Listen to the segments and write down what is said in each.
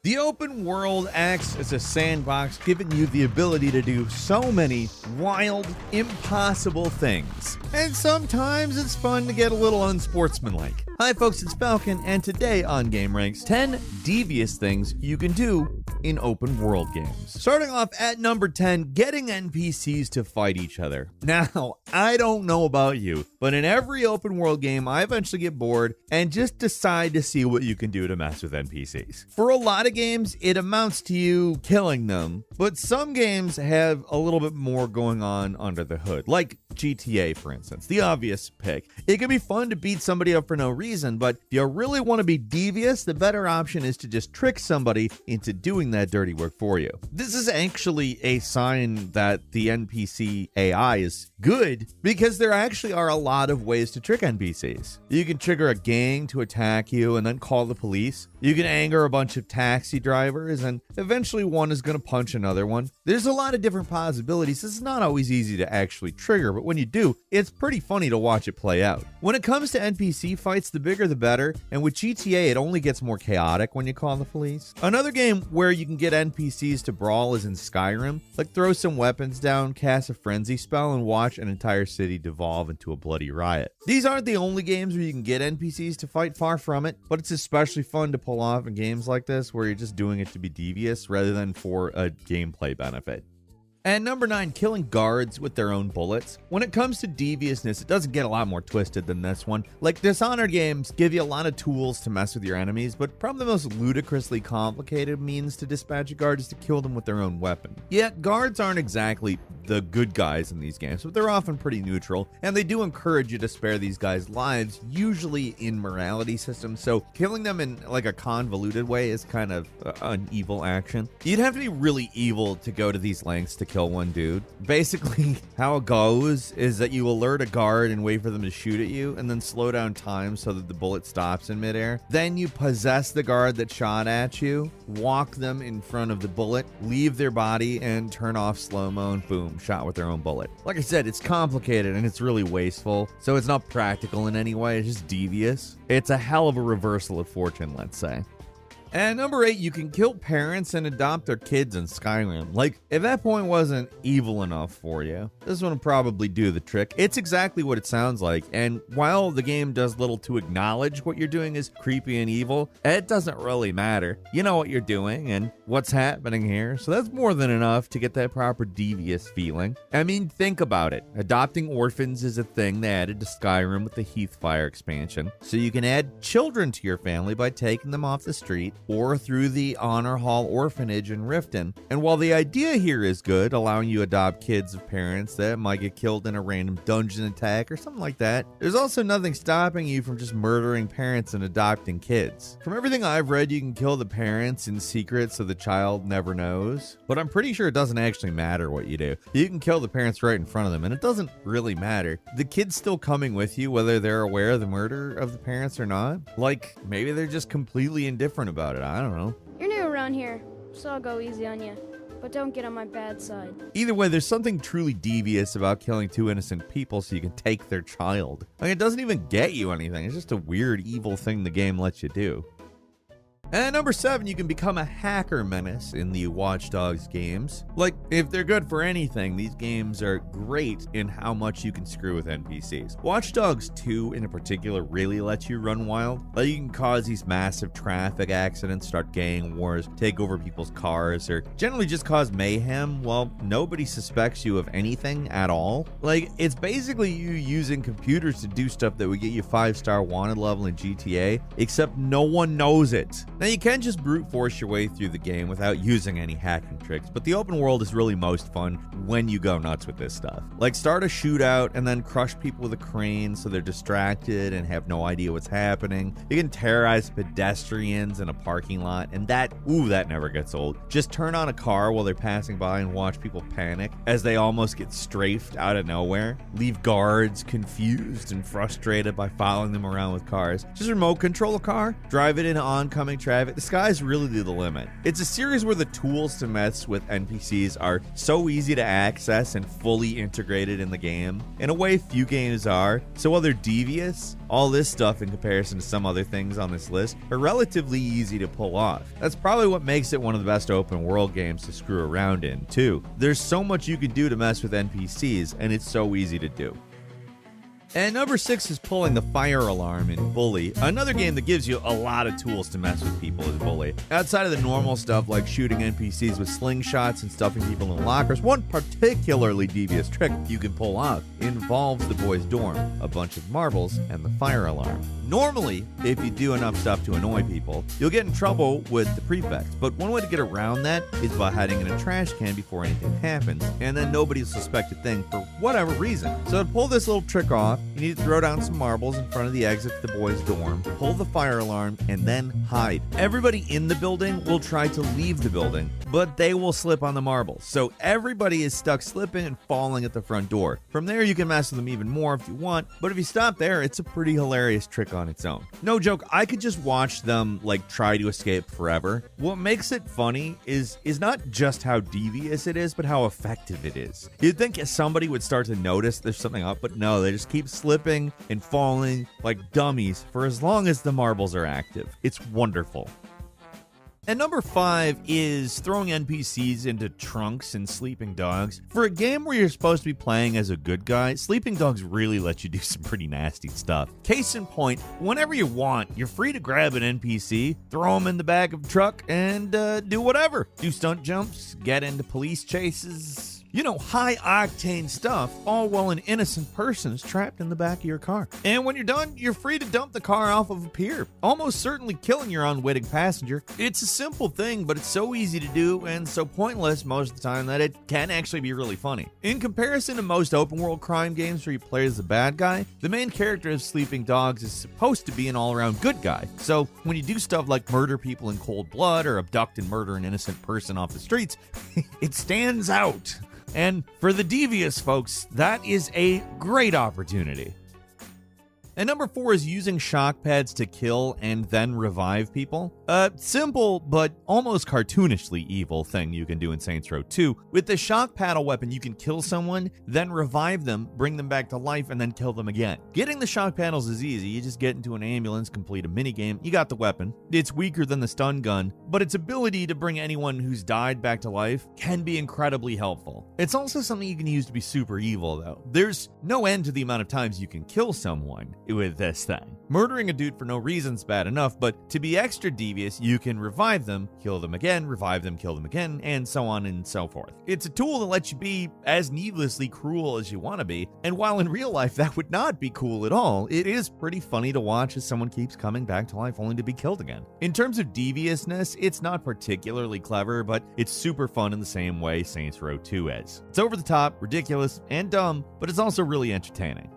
The open world acts as a sandbox, giving you the ability to do so many wild, impossible things. And sometimes it's fun to get a little unsportsmanlike. Hi folks, it's Falcon, and today on GameRanks, 10 devious things you can do in open world games. Starting off at number 10, getting NPCs to fight each other. Now, I don't know about you, but in every open world game, I eventually get bored and just decide to see what you can do to mess with NPCs. For a lot of games, it amounts to you killing them, but some games have a little bit more going on under the hood, like GTA, for instance, the obvious pick. It can be fun to beat somebody up for no reason, but if you really want to be devious, the better option is to just trick somebody into doing that dirty work for you. This is actually a sign that the NPC AI is good, because there actually are a lot of ways to trick NPCs. You can trigger a gang to attack you and then call the police. You can anger a bunch of taxi drivers, and eventually one is going to punch another one. There's a lot of different possibilities. This is not always easy to actually trigger, but when you do, it's pretty funny to watch it play out. When it comes to NPC fights, the bigger the better, and with GTA, it only gets more chaotic when you call the police. Another game where you can get NPCs to brawl is in Skyrim. Like, throw some weapons down, cast a frenzy spell, and watch an entire city devolve into a bloody riot. These aren't the only games where you can get NPCs to fight, far from it, but it's especially fun to pull off in games like this where you're just doing it to be devious rather than for a gameplay benefit. And number 9, killing guards with their own bullets. When it comes to deviousness, it doesn't get a lot more twisted than this one. Like, Dishonored games give you a lot of tools to mess with your enemies, but probably the most ludicrously complicated means to dispatch a guard is to kill them with their own weapon. Yet, guards aren't exactly the good guys in these games, but they're often pretty neutral, and they do encourage you to spare these guys' lives, usually in morality systems, so killing them in like a convoluted way is kind of an evil action. You'd have to be really evil to go to these lengths to kill one dude. Basically, how it goes is that you alert a guard and wait for them to shoot at you, and then slow down time so that the bullet stops in midair. Then you possess the guard that shot at you, walk them in front of the bullet, leave their body, and turn off slow-mo, and boom, shot with their own bullet. Like I said, it's complicated and it's really wasteful, so it's not practical in any way, it's just devious. It's a hell of a reversal of fortune, let's say. And number 8, you can kill parents and adopt their kids in Skyrim. Like, if that point wasn't evil enough for you, this one will probably do the trick. It's exactly what it sounds like, and while the game does little to acknowledge what you're doing is creepy and evil, it doesn't really matter. You know what you're doing and what's happening here, so that's more than enough to get that proper devious feeling. I mean, think about it. Adopting orphans is a thing they added to Skyrim with the Heathfire expansion, so you can add children to your family by taking them off the street or through the Honor Hall Orphanage in Riften. And while the idea here is good, allowing you to adopt kids of parents that might get killed in a random dungeon attack or something like that, there's also nothing stopping you from just murdering parents and adopting kids. From everything I've read, you can kill the parents in secret so the child never knows, but I'm pretty sure it doesn't actually matter what you do. You can kill the parents right in front of them, and it doesn't really matter. The kid's still coming with you whether they're aware of the murder of the parents or not. Like, maybe they're just completely indifferent about it. I don't know. You're new around here, so I'll go easy on you. But don't get on my bad side. Either way, there's something truly devious about killing 2 innocent people so you can take their child. Like, it doesn't even get you anything. It's just a weird, evil thing the game lets you do. And number 7, you can become a hacker menace in the Watch Dogs games. Like, if they're good for anything, these games are great in how much you can screw with NPCs. Watch Dogs 2 in particular really lets you run wild. Like, you can cause these massive traffic accidents, start gang wars, take over people's cars, or generally just cause mayhem while nobody suspects you of anything at all. Like, it's basically you using computers to do stuff that would get you 5-star wanted level in GTA, except no one knows it. Now, you can just brute force your way through the game without using any hacking tricks, but the open world is really most fun when you go nuts with this stuff. Like, start a shootout and then crush people with a crane so they're distracted and have no idea what's happening. You can terrorize pedestrians in a parking lot, and that never gets old. Just turn on a car while they're passing by and watch people panic as they almost get strafed out of nowhere. Leave guards confused and frustrated by following them around with cars. Just remote control a car, drive it into oncoming traffic, the sky's really the limit. It's a series where the tools to mess with NPCs are so easy to access and fully integrated in the game, in a way few games are. So while they're devious, all this stuff in comparison to some other things on this list are relatively easy to pull off. That's probably what makes it one of the best open world games to screw around in, too. There's so much you can do to mess with NPCs, and it's so easy to do. And number 6 is pulling the fire alarm in Bully, another game that gives you a lot of tools to mess with people in Bully. Outside of the normal stuff like shooting NPCs with slingshots and stuffing people in lockers, one particularly devious trick you can pull off involves the boys' dorm, a bunch of marbles, and the fire alarm. Normally, if you do enough stuff to annoy people, you'll get in trouble with the prefect, but one way to get around that is by hiding in a trash can before anything happens, and then nobody will suspect a thing for whatever reason. So to pull this little trick off, you need to throw down some marbles in front of the exit to the boys' dorm, pull the fire alarm, and then hide. Everybody in the building will try to leave the building, but they will slip on the marbles. So everybody is stuck slipping and falling at the front door. From there, you can mess with them even more if you want, but if you stop there, it's a pretty hilarious trick on its own. No joke, I could just watch them try to escape forever. What makes it funny is not just how devious it is, but how effective it is. You'd think somebody would start to notice there's something up, but no, they just keep slipping and falling like dummies for as long as the marbles are active. It's wonderful. And number 5 is throwing NPCs into trunks and sleeping dogs. For a game where you're supposed to be playing as a good guy, sleeping dogs really let you do some pretty nasty stuff. Case in point, whenever you want, you're free to grab an NPC, throw them in the back of a truck, and do whatever. Do stunt jumps, get into police chases. You know, high-octane stuff, all while an innocent person is trapped in the back of your car. And when you're done, you're free to dump the car off of a pier, almost certainly killing your unwitting passenger. It's a simple thing, but it's so easy to do and so pointless most of the time that it can actually be really funny. In comparison to most open-world crime games where you play as the bad guy, the main character of Sleeping Dogs is supposed to be an all-around good guy. So when you do stuff like murder people in cold blood or abduct and murder an innocent person off the streets, it stands out. And for the devious folks, that is a great opportunity. And number 4 is using shock pads to kill and then revive people. A simple but almost cartoonishly evil thing you can do in Saints Row 2. With the shock paddle weapon, you can kill someone, then revive them, bring them back to life, and then kill them again. Getting the shock paddles is easy. You just get into an ambulance, complete a minigame, you got the weapon. It's weaker than the stun gun, but its ability to bring anyone who's died back to life can be incredibly helpful. It's also something you can use to be super evil, though. There's no end to the amount of times you can kill someone with this thing. Murdering a dude for no reason's bad enough, but to be extra devious, you can revive them, kill them again, revive them, kill them again, and so on and so forth. It's a tool that lets you be as needlessly cruel as you want to be, and while in real life that would not be cool at all, it is pretty funny to watch as someone keeps coming back to life only to be killed again. In terms of deviousness, it's not particularly clever, but it's super fun in the same way Saints Row 2 is. It's over the top, ridiculous, and dumb, but it's also really entertaining.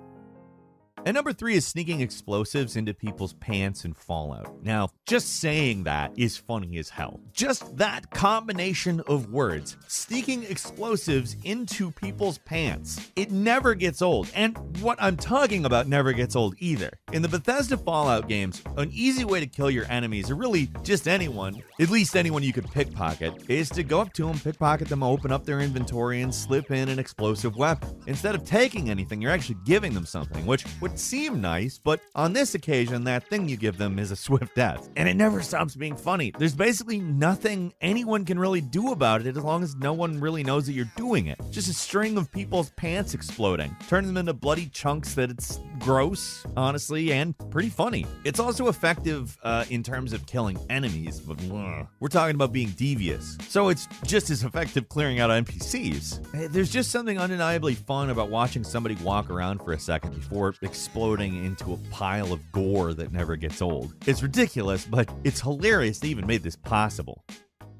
And number 3 is sneaking explosives into people's pants in Fallout. Now, just saying that is funny as hell. Just that combination of words, sneaking explosives into people's pants. It never gets old. And what I'm talking about never gets old either. In the Bethesda Fallout games, an easy way to kill your enemies, or really just anyone, at least anyone you could pickpocket, is to go up to them, pickpocket them, open up their inventory, and slip in an explosive weapon. Instead of taking anything, you're actually giving them something, which would seem nice, but on this occasion, that thing you give them is a swift death. And it never stops being funny. There's basically nothing anyone can really do about it as long as no one really knows that you're doing it. Just a string of people's pants exploding, turning them into bloody chunks that it's gross, honestly, and pretty funny. It's also effective in terms of killing enemies, but we're talking about being devious. So it's just as effective clearing out NPCs. There's just something undeniably fun about watching somebody walk around for a second before exploding into a pile of gore that never gets old. It's ridiculous, but it's hilarious they even made this possible.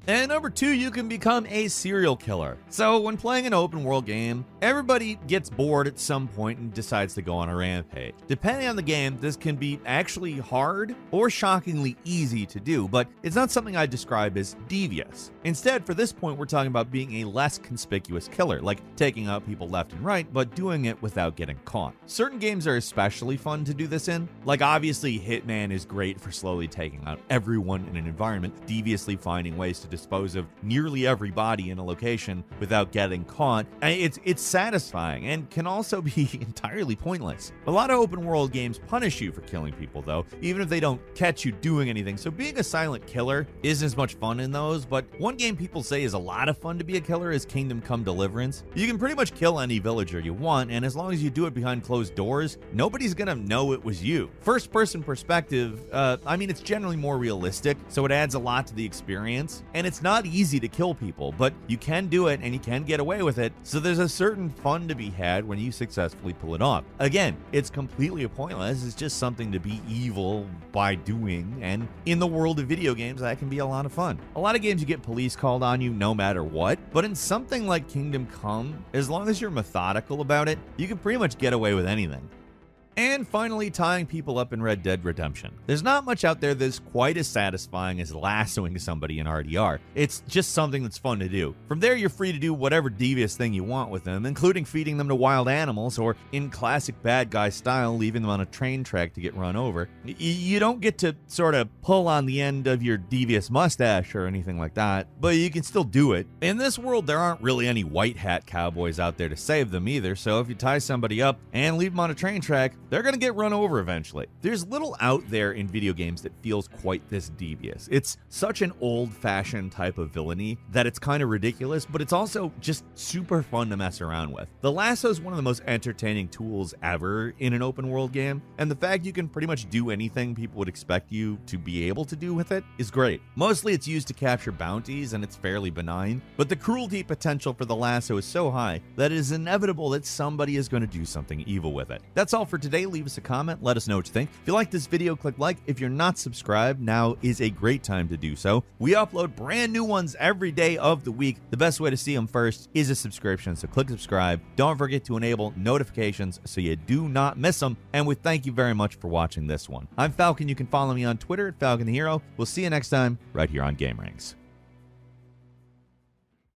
And number 2, you can become a serial killer. So when playing an open world game, everybody gets bored at some point and decides to go on a rampage. Depending on the game, this can be actually hard or shockingly easy to do, but it's not something I describe as devious. Instead, for this point, we're talking about being a less conspicuous killer, like taking out people left and right, but doing it without getting caught. Certain games are especially fun to do this in. Like obviously Hitman is great for slowly taking out everyone in an environment, deviously finding ways to dispose of nearly every body in a location without getting caught. It's satisfying and can also be entirely pointless. A lot of open world games punish you for killing people though, even if they don't catch you doing anything. So being a silent killer isn't as much fun in those, but one game people say is a lot of fun to be a killer is Kingdom Come Deliverance. You can pretty much kill any villager you want, and as long as you do it behind closed doors, nobody's gonna know it was you. First person perspective, it's generally more realistic, so it adds a lot to the experience, and it's not easy to kill people, but you can do it and you can get away with it, so there's a certain fun to be had when you successfully pull it off. Again, it's completely pointless, it's just something to be evil by doing, and in the world of video games, that can be a lot of fun. A lot of games you get police called on you no matter what, but in something like Kingdom Come, as long as you're methodical about it, you can pretty much get away with anything. And finally, tying people up in Red Dead Redemption. There's not much out there that's quite as satisfying as lassoing somebody in RDR. It's just something that's fun to do. From there, you're free to do whatever devious thing you want with them, including feeding them to wild animals, or in classic bad guy style, leaving them on a train track to get run over. You don't get to sort of pull on the end of your devious mustache or anything like that, but you can still do it. In this world, there aren't really any white hat cowboys out there to save them either, so if you tie somebody up and leave them on a train track, they're going to get run over eventually. There's little out there in video games that feels quite this devious. It's such an old-fashioned type of villainy that it's kind of ridiculous, but it's also just super fun to mess around with. The lasso is one of the most entertaining tools ever in an open world game, and the fact you can pretty much do anything people would expect you to be able to do with it is great. Mostly it's used to capture bounties, and it's fairly benign, but the cruelty potential for the lasso is so high that it is inevitable that somebody is going to do something evil with it. That's all for today. Leave us a comment. Let us know what you think. If you like this video, click like. If you're not subscribed, now is a great time to do so. We upload brand new ones every day of the week. The best way to see them first is a subscription, so click subscribe. Don't forget to enable notifications so you do not miss them. And we thank you very much for watching this one. I'm Falcon. You can follow me on Twitter at Falcon the Hero. We'll see you next time right here on Game Rings.